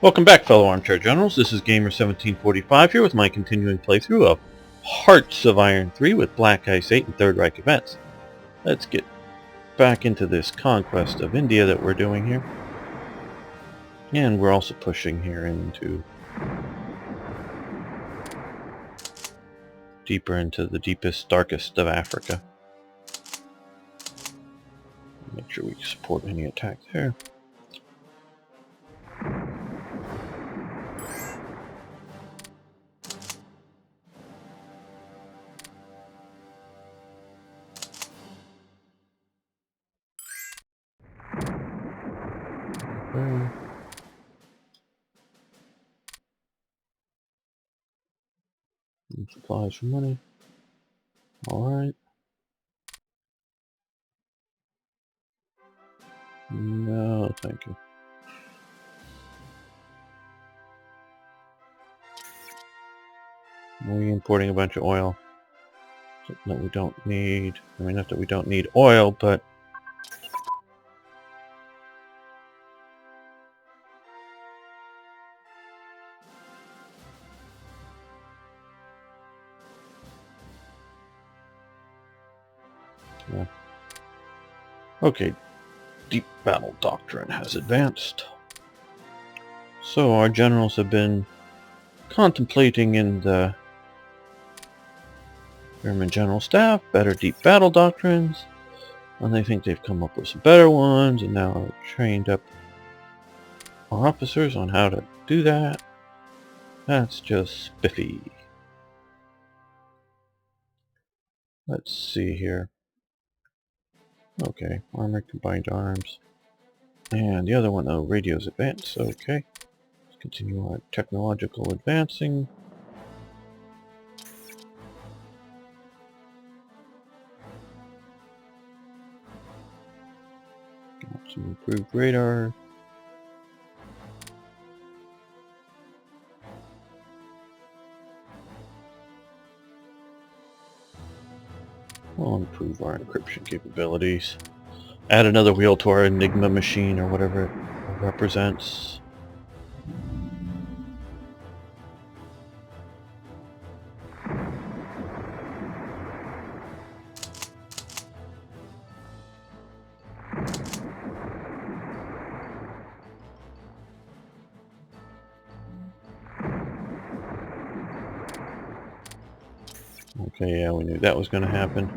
Welcome back, fellow armchair generals. This is Gamer1745 here with my continuing playthrough of Hearts of Iron 3 with Black Ice 8 and Third Reich events. Let's get back into this conquest of India that we're doing here. And we're also pushing here into deeper into the deepest, darkest of Africa. Make sure we support any attack there. Okay. Supplies for money. Alright. No, thank you. We're importing a bunch of oil. Something that we don't need. I mean, not that we don't need oil, but yeah. Okay, deep battle doctrine has advanced. So our generals have been contemplating in the German General Staff better deep battle doctrines, and they think they've come up with some better ones, and now trained up our officers on how to do that. That's just spiffy. Let's see here. Okay, armored combined arms. And the other one, oh, radios advance. Okay. Let's continue our technological advancing. Got some improved radar. We'll improve our encryption capabilities. Add another wheel to our Enigma machine, or whatever it represents. Okay, yeah, we knew that was going to happen.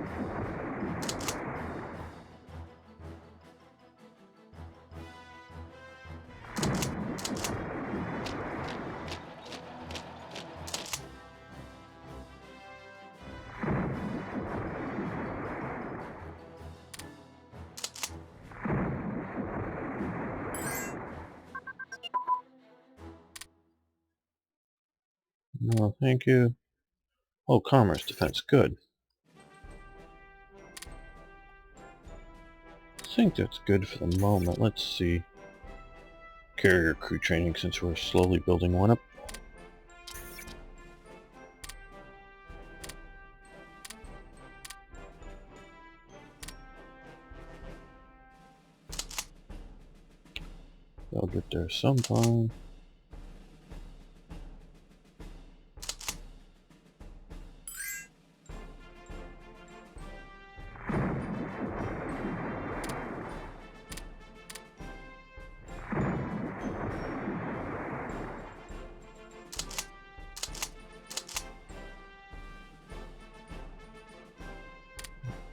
No, thank you. Oh, commerce defense, good. I think that's good for the moment. Let's see. Carrier crew training, since we're slowly building one up. They'll get there sometime.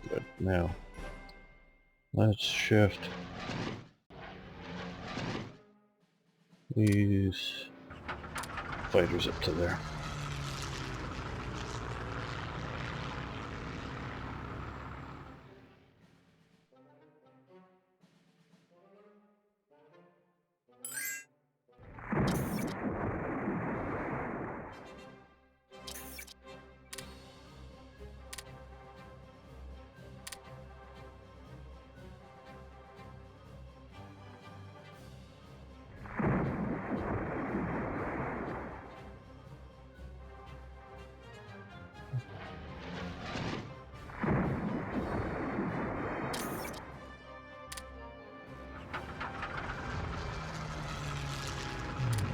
Good. Now, let's shift these fighters up to there.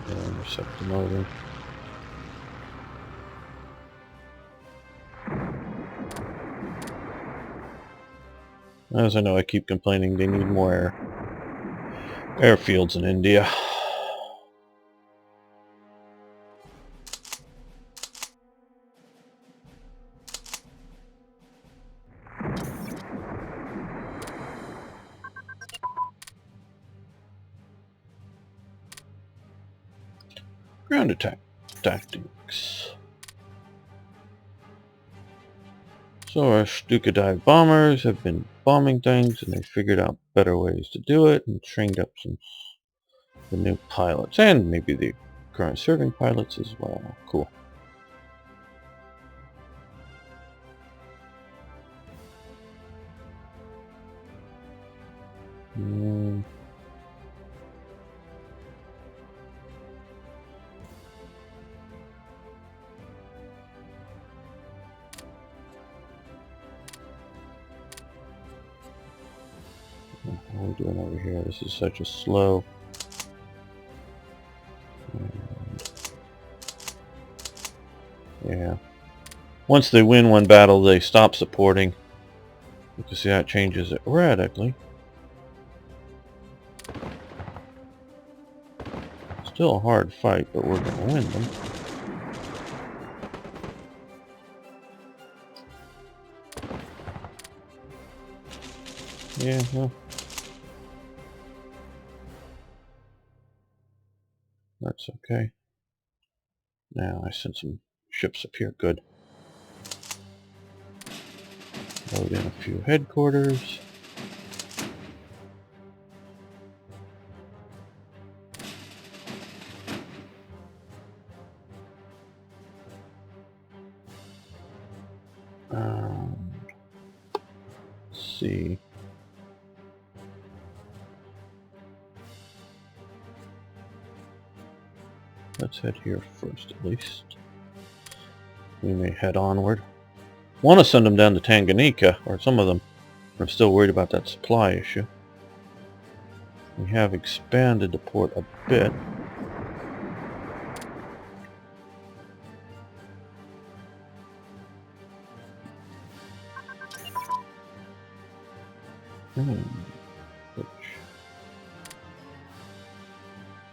Intercept the motor. As I know, I keep complaining they need more airfields in India. Ground attack tactics. So our Stuka dive bombers have been bombing things, and they figured out better ways to do it, and trained up the new pilots, and maybe the current serving pilots as well. Cool. What are we doing over here? This is such a slow. Yeah. Once they win one battle, they stop supporting. You can see that changes it radically. Still a hard fight, but we're going to win them. Yeah, well. That's okay. Now I sent some ships up here. Good. Load in a few headquarters. Let's see. Let's head here first, at least. We may head onward. Want to send them down to Tanganyika, or some of them. I'm still worried about that supply issue. We have expanded the port a bit.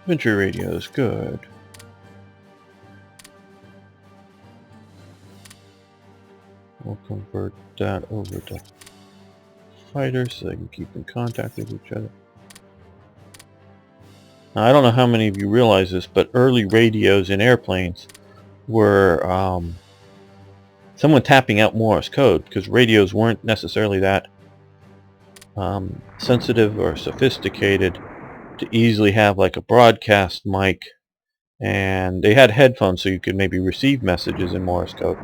Infantry radio is good. We'll convert that over to fighters so they can keep in contact with each other. Now, I don't know how many of you realize this, but early radios in airplanes were someone tapping out Morse code, because radios weren't necessarily that sensitive or sophisticated to easily have like a broadcast mic, and they had headphones so you could maybe receive messages in Morse code,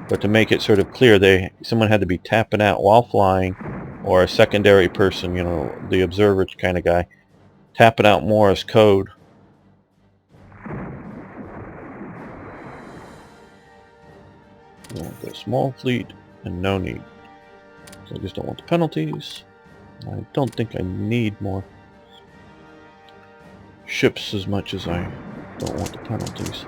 but to make it sort of clear, someone had to be tapping out while flying, or a secondary person, you know, the observer kind of guy, tapping out Morse code. We want the small fleet and no need. So I just don't want the penalties. I don't think I need more ships as much as I don't want the penalties.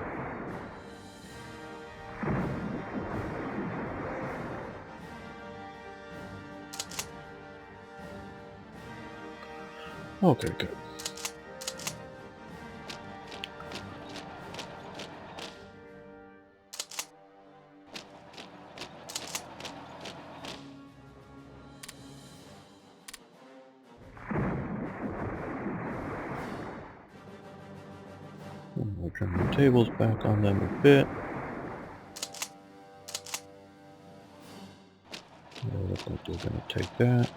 Okay, good. We'll turn the tables back on them a bit. They look like they're going to take that.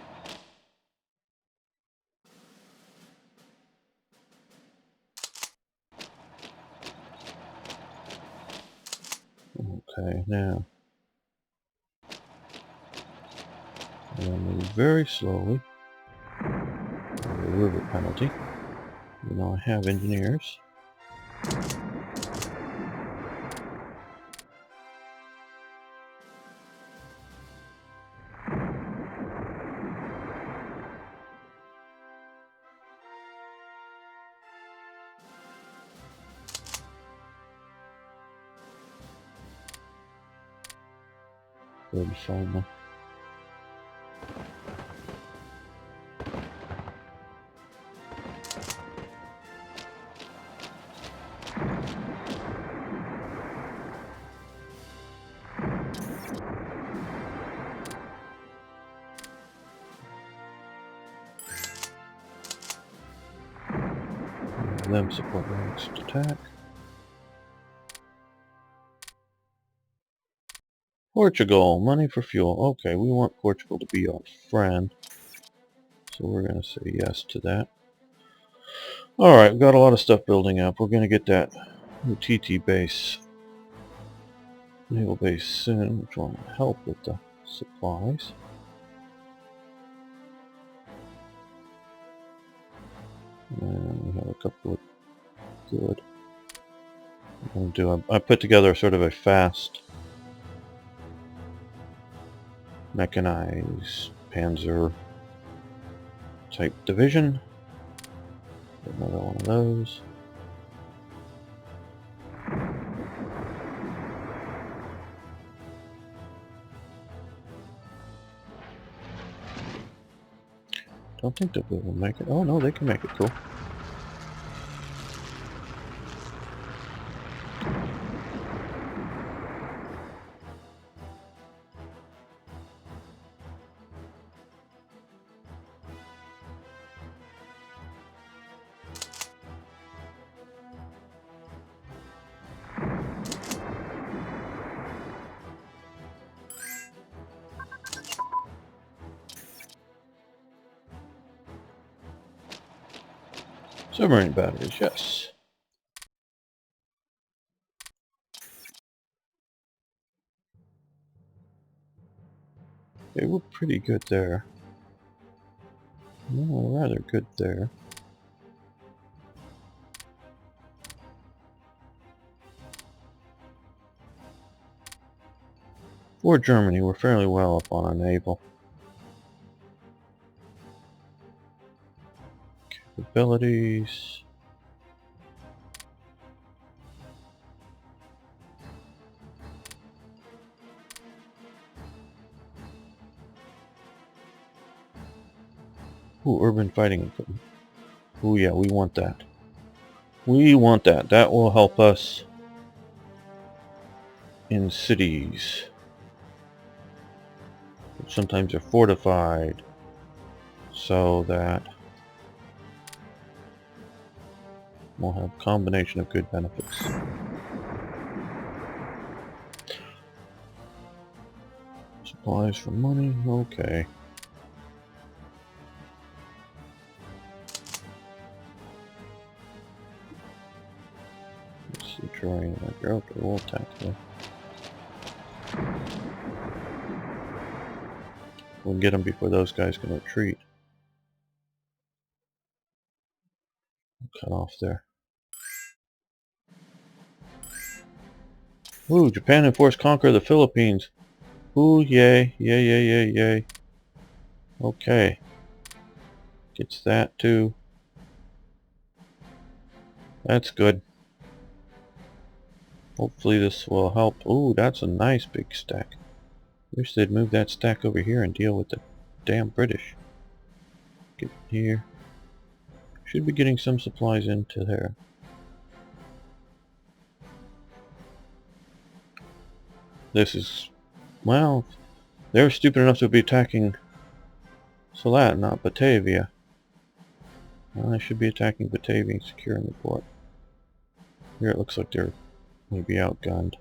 Okay, now I'm going to move very slowly. A river penalty. You know I have engineers. Good finally. Them support the next attack. Portugal, money for fuel. Okay, we want Portugal to be our friend. So we're going to say yes to that. Alright, we've got a lot of stuff building up. We're going to get that new TT base, naval base soon, which will help with the supplies. And we have a couple of good. I'm going to I put together sort of a fast mechanized panzer type division. Another one of those. Don't think that they will make it. Oh no, they can make it. Cool. Submarine batteries, yes. They were pretty good there. No, rather good there. For Germany, we're fairly well up on our naval capabilities. Ooh, urban fighting equipment. Ooh, yeah, we want that. We want that. That will help us in cities. Sometimes they're fortified, so that we'll have a combination of good benefits. Supplies for money, okay. Let's see, terrain. Okay, we'll attack them. We'll get them before those guys can retreat. Cut off there. Ooh, Japan enforced conquer the Philippines. Ooh, yay, yay, yay, yay, yay. Okay. Gets that too. That's good. Hopefully this will help. Ooh, that's a nice big stack. Wish they'd move that stack over here and deal with the damn British. Get here. Should be getting some supplies into there. This is... well, they're stupid enough to be attacking Salat, not Batavia. Well, I should be attacking Batavia and securing the port. Here it looks like they're maybe outgunned.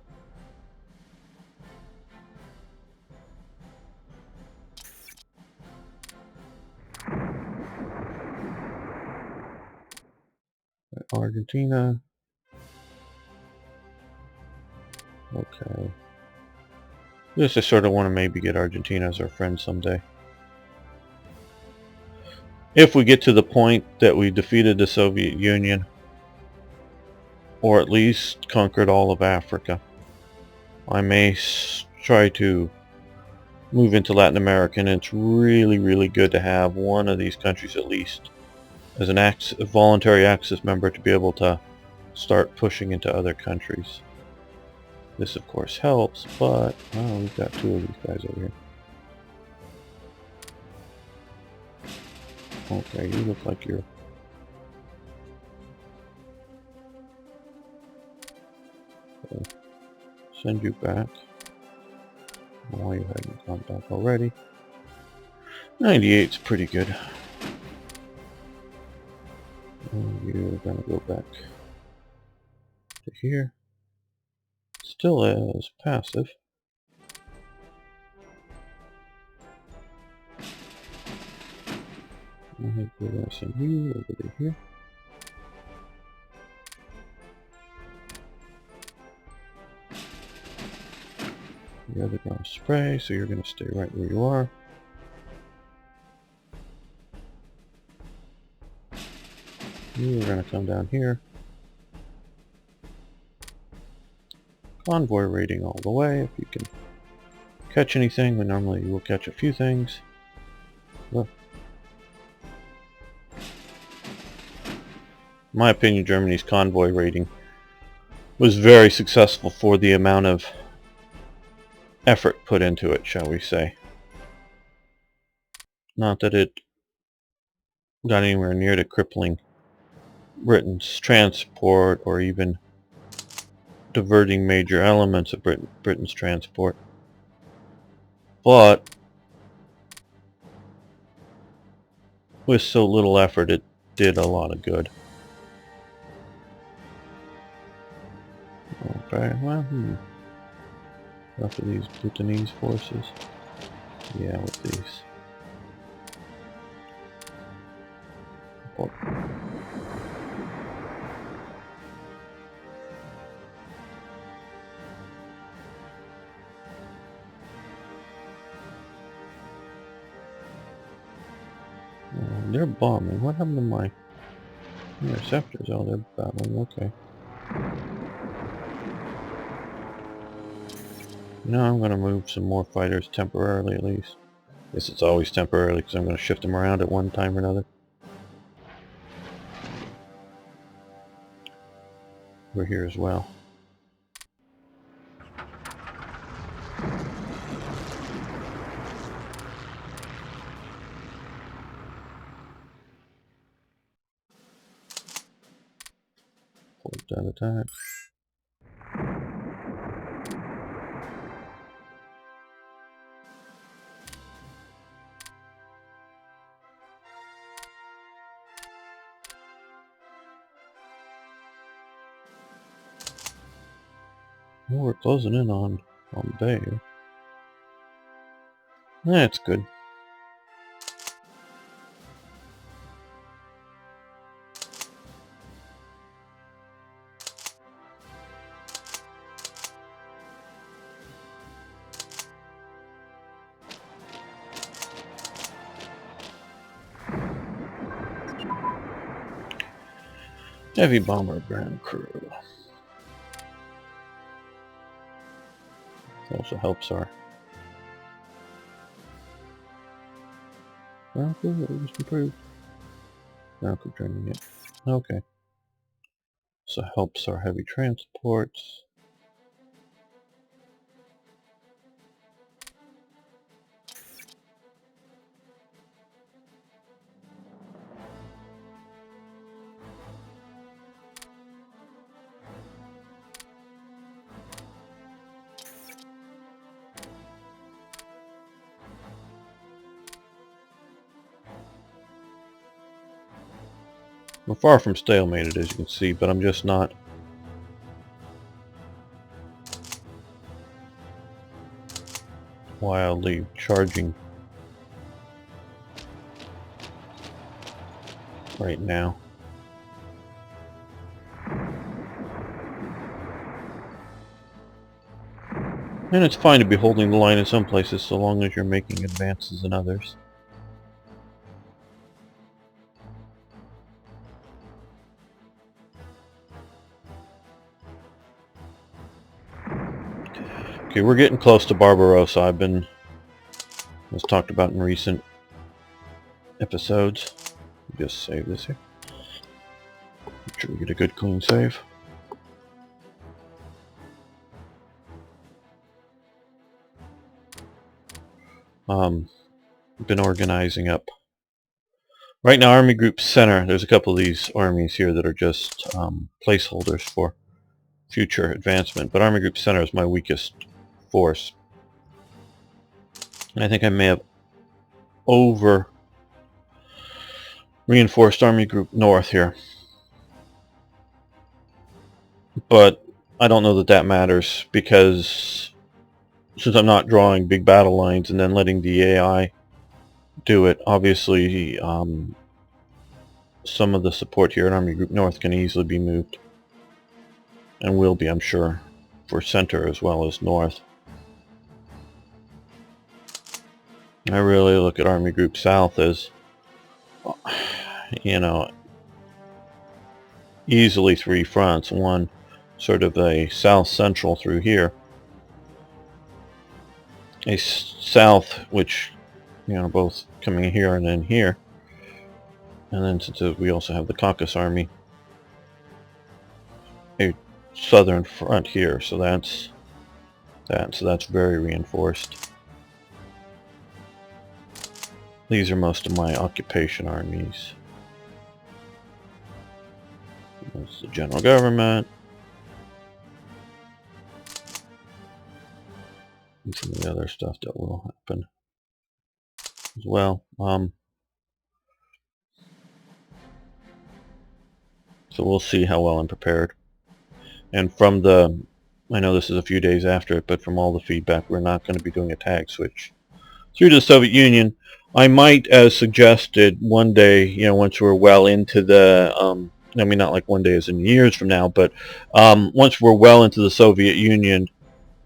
Argentina. Okay. Just I sort of want to maybe get Argentina as our friend someday. If we get to the point that we defeated the Soviet Union, or at least conquered all of Africa, I may try to move into Latin America, and it's really, really good to have one of these countries at least as a voluntary access member to be able to start pushing into other countries. This of course helps, but oh, we've got two of these guys over here. Okay, you look like you're... send you back. Why you hadn't gone back already? 98's pretty good. And you're gonna go back to here. Still as passive. I think we're gonna send you over to here. The other gonna spray, so you're gonna stay right where you are. You're gonna come down here. Convoy rating all the way. If you can catch anything, but normally you will catch a few things. Look. In my opinion, Germany's convoy rating was very successful for the amount of effort put into it, shall we say. Not that it got anywhere near to crippling Britain's transport or even diverting major elements of Britain's transport. But with so little effort, it did a lot of good. Okay, well, after these Bhutanese forces. Yeah, with these. Oh. They're bombing. What happened to my interceptors? Oh, they're battling. Okay. Now I'm going to move some more fighters temporarily, at least. Guess it's always temporarily because I'm going to shift them around at one time or another. We're here as well. Force that attack. Well, we're closing in on Bay. That's good. Heavy bomber ground crew. It also helps our ground crew that was improved. Ground crew training it. Okay. So helps our heavy transports. We're far from stalemated, as you can see, but I'm just not wildly charging right now. And it's fine to be holding the line in some places so long as you're making advances in others. Okay, we're getting close to Barbarossa. As talked about in recent episodes. Just save this here. Make sure we get a good clean save. Been organizing up. Right now, Army Group Center, there's a couple of these armies here that are just placeholders for future advancement, but Army Group Center is my weakest force. And I think I may have over reinforced Army Group North here. But I don't know that that matters, because since I'm not drawing big battle lines and then letting the AI do it, obviously some of the support here at Army Group North can easily be moved. And will be, I'm sure, for center as well as north. I really look at Army Group South as, you know, easily three fronts. One sort of a south central through here, a south which, you know, both coming here and then here, and then since we also have the Caucasus Army, a southern front here. So that's that. So that's very reinforced. These are most of my occupation armies. That's the general government. And some of the other stuff that will happen as well. So we'll see how well I'm prepared. And from the, I know this is a few days after it, but from all the feedback, we're not going to be doing a tag switch through the Soviet Union. I might, as suggested, one day, you know, once we're well into the, I mean, not like one day as in years from now, but once we're well into the Soviet Union,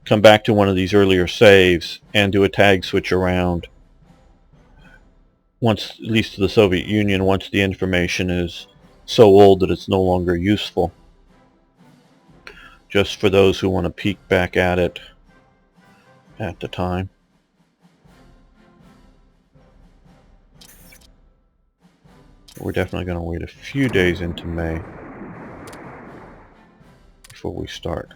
come back to one of these earlier saves and do a tag switch around. Once, at least to the Soviet Union, once the information is so old that it's no longer useful. Just for those who want to peek back at it at the time. We're definitely going to wait a few days into May before we start.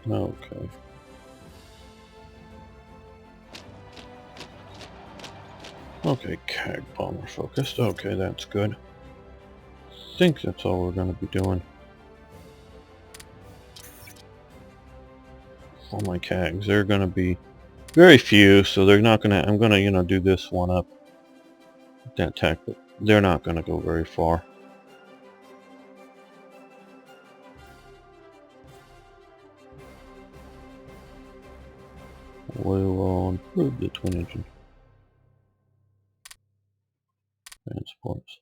Okay. Okay, CAG bomber focused. Okay, that's good. I think that's all we're going to be doing for my CAGs. They're going to be very few, so they're not going to, I'm going to, you know, do this one up, that tech, but they're not going to go very far. We will improve the twin engine transports.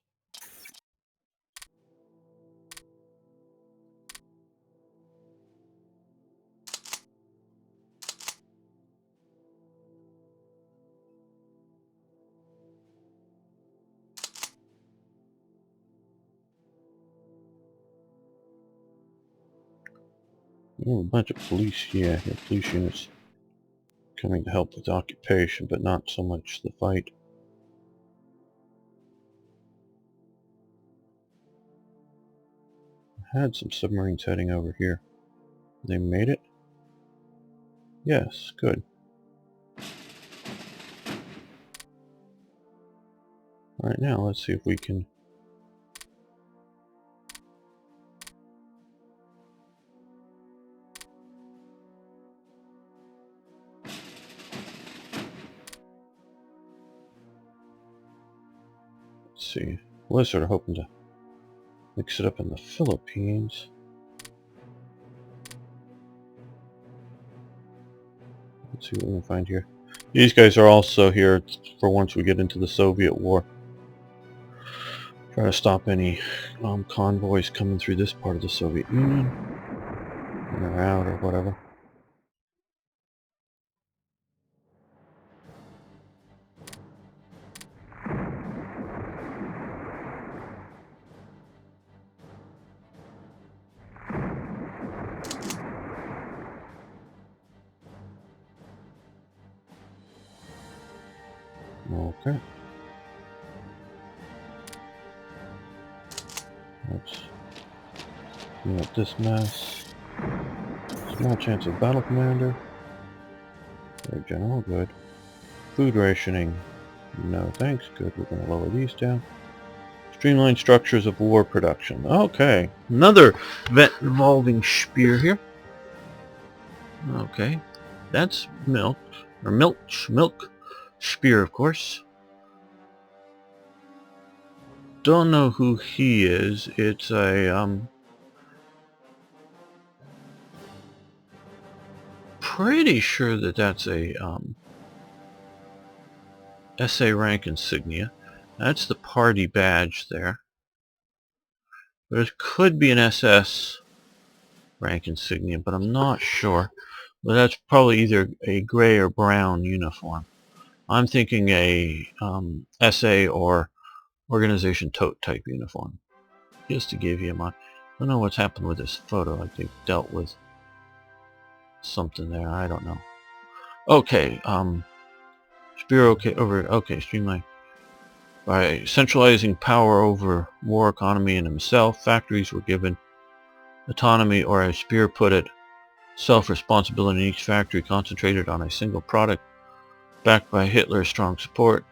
Oh, a bunch of police, yeah, police units coming to help with the occupation, but not so much the fight. I had some submarines heading over here. They made it? Yes, good. Alright, now let's see if we can... Let's see. I was sort of hoping to mix it up in the Philippines. Let's see what we can find here. These guys are also here for once we get into the Soviet war. Try to stop any convoys coming through this part of the Soviet Union. When they're out or whatever. Okay. Let's clean up this mess. Small chance of battle commander. Very general, good. Food rationing. No thanks, good. We're going to lower these down. Streamline structures of war production. Okay. Another event involving Spear here. Okay. That's milk. Or milk. Spear, of course. Don't know who he is. It's a, pretty sure that that's a, SA rank insignia. That's the party badge there. There could be an SS rank insignia, but I'm not sure. But that's probably either a gray or brown uniform. I'm thinking a SA or organization tote type uniform. Just to give you my... I don't know what's happened with this photo. Like they've dealt with something there. I don't know. Okay, Spear okay, streamline. By centralizing power over war economy and himself, factories were given autonomy, or as Spear put it, self-responsibility in each factory concentrated on a single product. Backed by Hitler's strong support,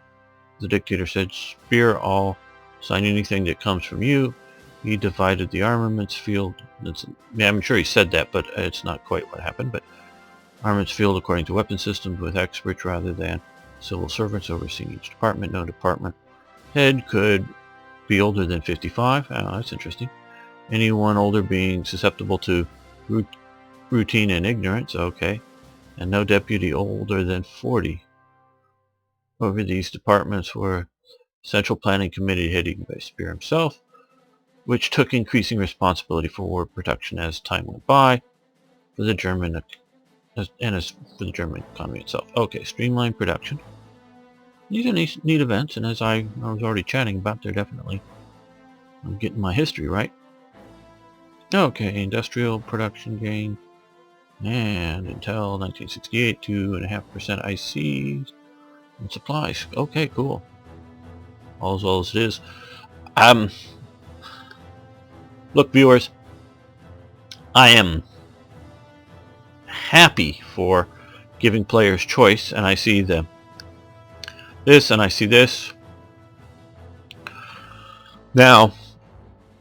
the dictator said, Spear all, sign anything that comes from you. He divided the armaments field. I'm sure he said that, but it's not quite what happened. But armaments field according to weapon systems with experts rather than civil servants overseeing each department. No department head could be older than 55. Oh, that's interesting. Anyone older being susceptible to routine and ignorance. Okay. And no deputy older than 40. Over these departments were Central Planning Committee headed by Spear himself, which took increasing responsibility for war production as time went by for the German for the German economy itself. Okay, streamline production. These are neat events, and as I was already chatting about, they're definitely... I'm getting my history right. Okay, industrial production gain. And until 1968, 2.5% ICs and supplies. Okay, cool. All as well as it is. Look, viewers, I am happy for giving players choice, and I see this and I see this. Now,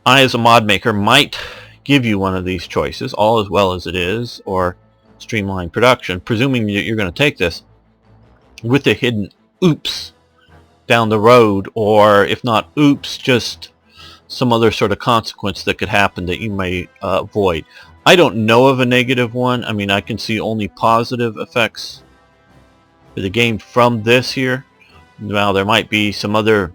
I as a mod maker might give you one of these choices, all as well as it is, or streamline production, presuming that you're going to take this with a hidden oops down the road, or if not oops, just some other sort of consequence that could happen that you may avoid. I don't know of a negative one. I mean, I can see only positive effects for the game from this here. Now, there might be some other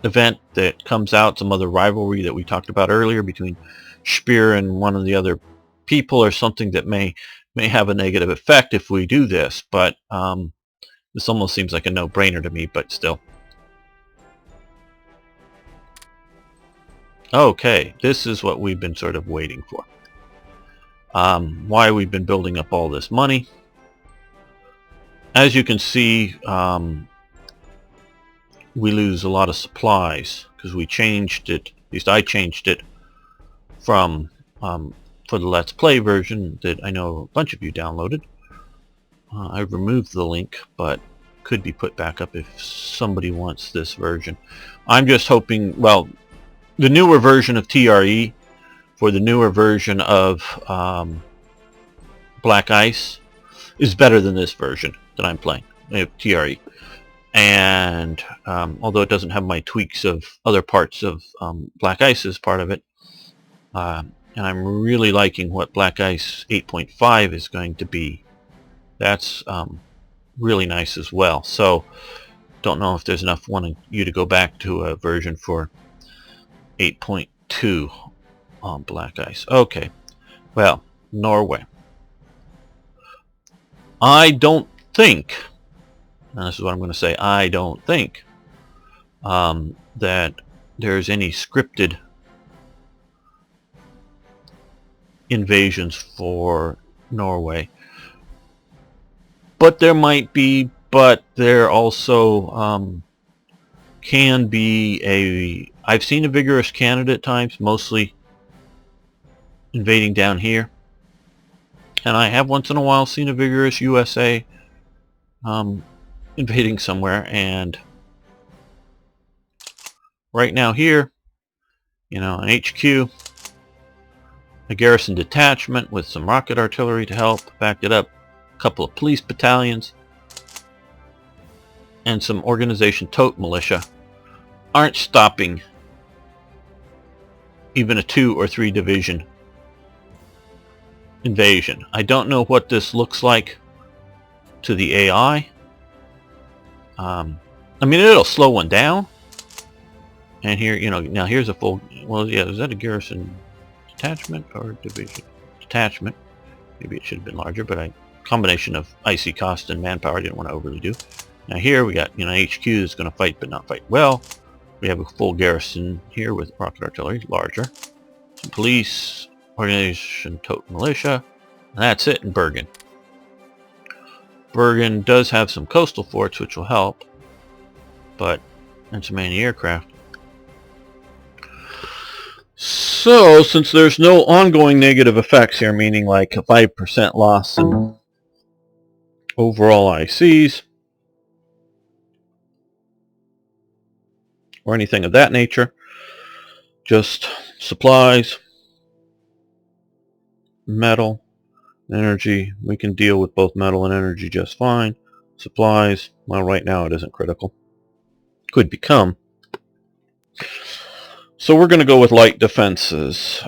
event that comes out, some other rivalry that we talked about earlier between Spear and one of the other people, or something that may have a negative effect if we do this, but this almost seems like a no-brainer to me, but still. Okay, this is what we've been sort of waiting for. Why we've been building up all this money. As you can see, we lose a lot of supplies because we changed it, at least I changed it from for the Let's Play version that I know a bunch of you downloaded. I removed the link, but could be put back up if somebody wants this version. I'm just hoping, well, the newer version of TRE for the newer version of Black Ice is better than this version that I'm playing, TRE. And although it doesn't have my tweaks of other parts of Black Ice as part of it, and I'm really liking what Black Ice 8.5 is going to be. That's really nice as well. So don't know if there's enough wanting you to go back to a version for 8.2 on Black Ice. Okay, well, Norway. I don't think, and this is what I'm going to say, I don't think that there's any scripted invasions for Norway. But there might be, but there also can be I've seen a vigorous Canada at times, mostly invading down here, and I have once in a while seen a vigorous USA invading somewhere. And right now here, you know, an HQ, a garrison detachment with some rocket artillery to help back it up, a couple of police battalions, and some organization tote militia aren't stopping even a 2 or 3 division invasion. I don't know what this looks like to the AI. I mean, it'll slow one down. And here, you know, now here's a full, well, yeah, is that a garrison detachment or division? Detachment. Maybe it should have been larger, but a combination of icy cost and manpower I didn't want to overly do. Now here we got, you know, HQ is going to fight but not fight well. We have a full garrison here with rocket artillery, larger. Some police, organization, tote militia, and that's it in Bergen. Bergen does have some coastal forts which will help, but, and some anti-aircraft. So, since there's no ongoing negative effects here, meaning like a 5% loss in overall ICs, or anything of that nature, just supplies, metal, energy. We can deal with both metal and energy just fine. Supplies, well, right now it isn't critical. Could become. So we're going to go with light defenses.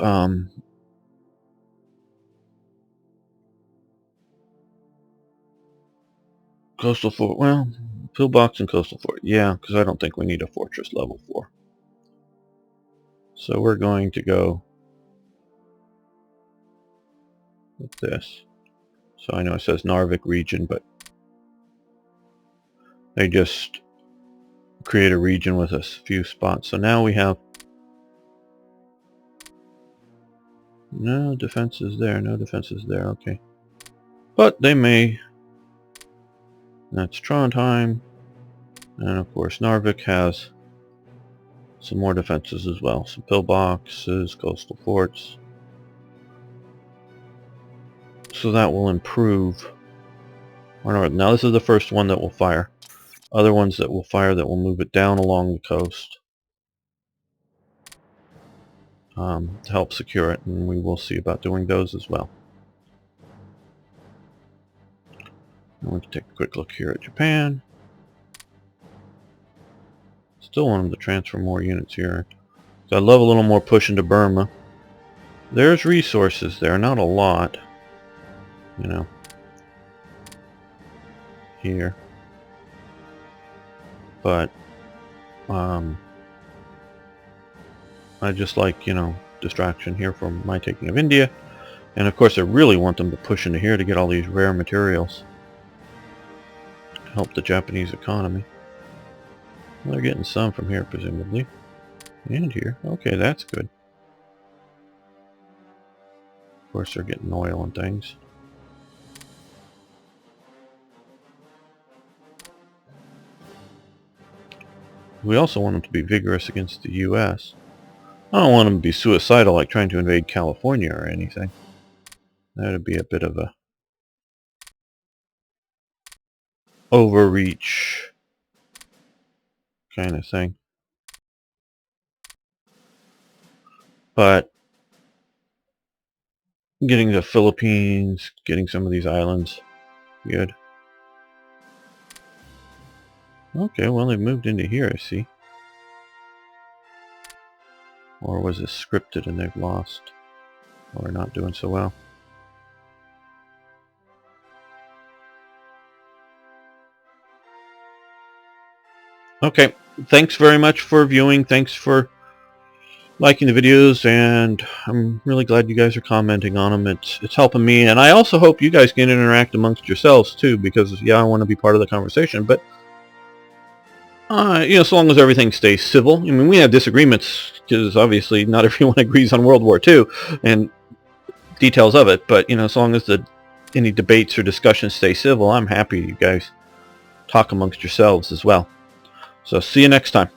Coastal fort, well, pillbox and coastal fort. Yeah, because I don't think we need a fortress level 4. So we're going to go with this. So I know it says Narvik region, but they just create a region with a few spots. So now we have no defenses there, no defenses there, okay. But they may. That's Trondheim. And of course Narvik has some more defenses as well. Some pillboxes, coastal forts. So that will improve our north. Now this is the first one that will fire. Other ones that will fire that will move it down along the coast to help secure it, and we will see about doing those as well. I'm going to take a quick look here at Japan. Still want them to transfer more units here. So I'd love a little more push into Burma. There's resources there, not a lot, you know, here. But I just like, you know, distraction here from my taking of India. And of course I really want them to push into here to get all these rare materials to help the Japanese economy. Well, they're getting some from here presumably. And here. Okay, that's good. Of course they're getting oil and things. We also want them to be vigorous against the US. I don't want them to be suicidal like trying to invade California or anything. That'd be a bit of a overreach kind of thing. But getting the Philippines, getting some of these islands, good. Okay, well they've moved into here, I see. Or was this scripted and they've lost? Or not doing so well? Okay, thanks very much for viewing. Thanks for liking the videos, and I'm really glad you guys are commenting on them. It's helping me, and I also hope you guys can interact amongst yourselves too, because yeah, I want to be part of the conversation, but you know, so long as everything stays civil. I mean, we have disagreements because obviously not everyone agrees on World War II and details of it, but you know, as long as any debates or discussions stay civil, I'm happy you guys talk amongst yourselves as well. So see you next time.